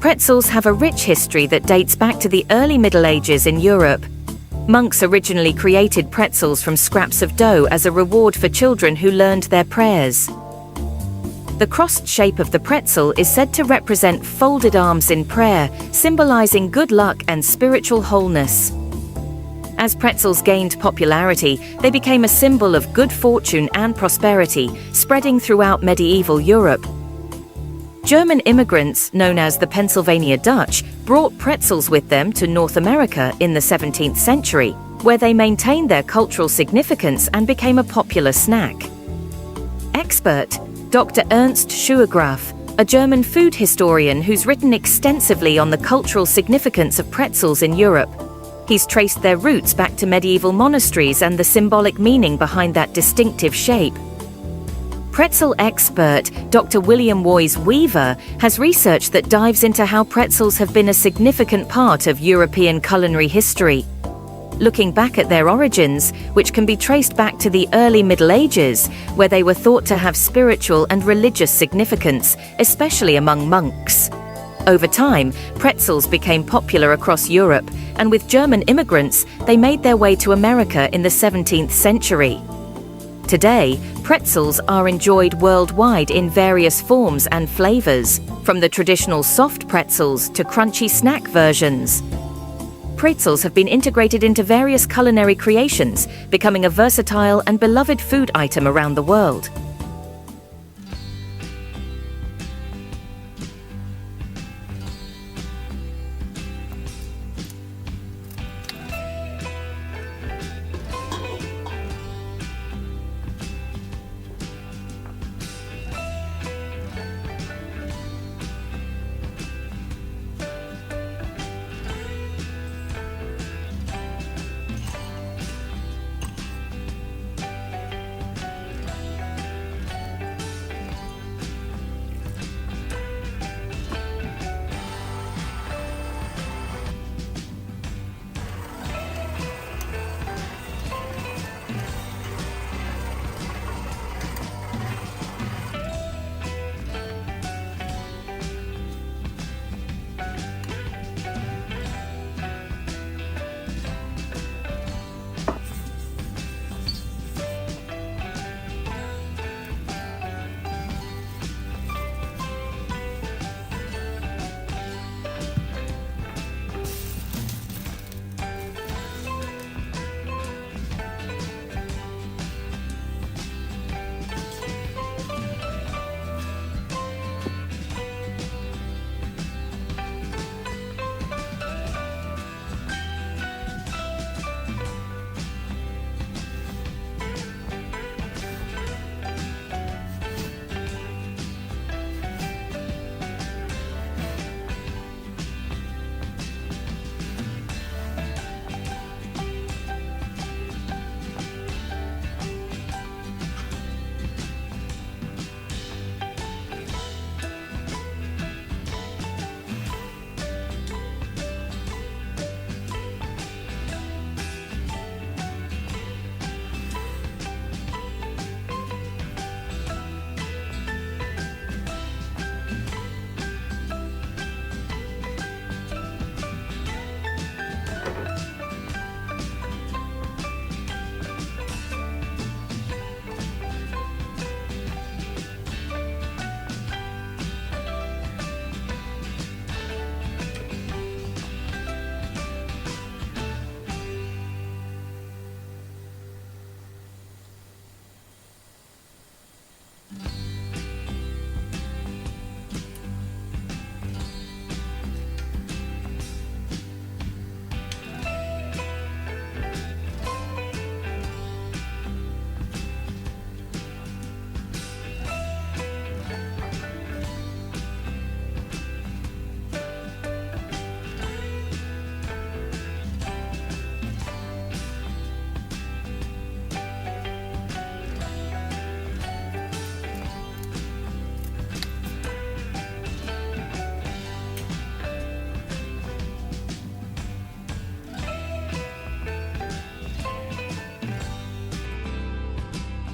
Pretzels have a rich history that dates back to the early Middle Ages in Europe. Monks originally created pretzels from scraps of dough as a reward for children who learned their prayers. The crossed shape of the pretzel is said to represent folded arms in prayer, symbolizing good luck and spiritual wholeness. As pretzels gained popularity, they became a symbol of good fortune and prosperity, spreading throughout medieval Europe. German immigrants, known as the Pennsylvania Dutch, brought pretzels with them to North America in the 17th century, where they maintained their cultural significance and became a popular snack. Expert Dr. Ernst Schuegraf, a German food historian who's written extensively on the cultural significance of pretzels in Europe. He's traced their roots back to medieval monasteries and the symbolic meaning behind that distinctive shape. Pretzel expert Dr. William Woys Weaver has research that dives into how pretzels have been a significant part of European culinary history. Looking back at their origins, which can be traced back to the early Middle Ages, where they were thought to have spiritual and religious significance, especially among monks. Over time, pretzels became popular across Europe, and with German immigrants, they made their way to America in the 17th century. Today, pretzels are enjoyed worldwide in various forms and flavors, from the traditional soft pretzels to crunchy snack versions. Pretzels have been integrated into various culinary creations, becoming a versatile and beloved food item around the world.